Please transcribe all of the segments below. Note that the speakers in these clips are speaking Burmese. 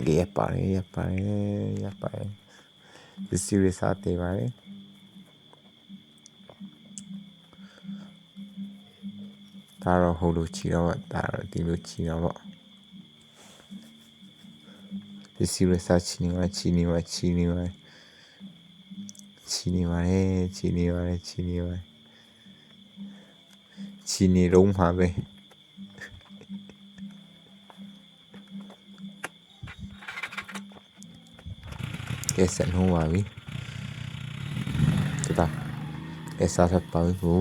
ကရပါတယ်ဒီစီရီစားတေးပါတယ်ဒါတော့ဟိုလိုချီတော့ဒါတော့ဒီလိုချီတော့ပေါ့ဒီစီရီစားချီနေပါချီနေတော့မှာပဲကဲဆက်နှုံးပါပြီဒါကဲစားဆက်ပါဘူး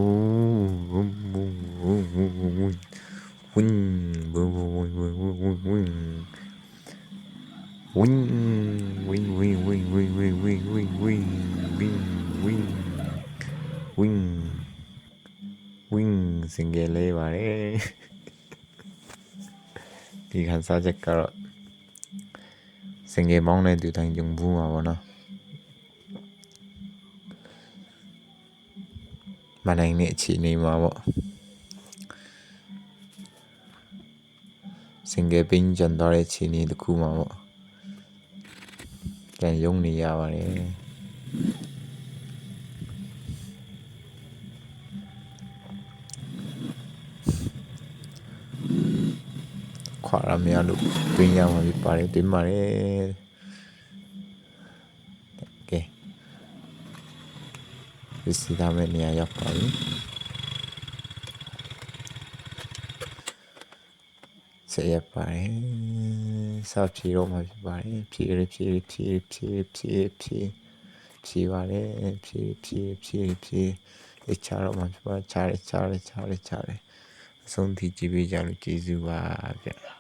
ဝင်းစင်ကလေးပါတယ်ဒီခန်းစားချက်ကတော့စင်ကမောင်းတဲ့သူတိုင်းကြုံဘူးမှာပေါ့နော်မနိုင်တဲ့အခြေအနေမှာပေါ့စင်ကပင်းကြံတော့တဲ့အခြေအနေတစ်ခုမှာပေါ့ပြန်ယုံနေရပါတယ်ခွာရမရလို့တွင်းရမှာဖြစ်ပါတယ်တွင်းပါတယ်ကဲဒီစီသားမဲ့နေရာရောက်ပါပြီဆက်ရပါတယ်စောက်ဖြီတော့မှာဖြစ်ပါတယ်ဖြီပါတယ်ဖြီအချာတော့မှာဖြစ်ပါချားတယ်အဆုံးထိကြည့်ပေးကြလို့ကျေးဇူးပါဗျ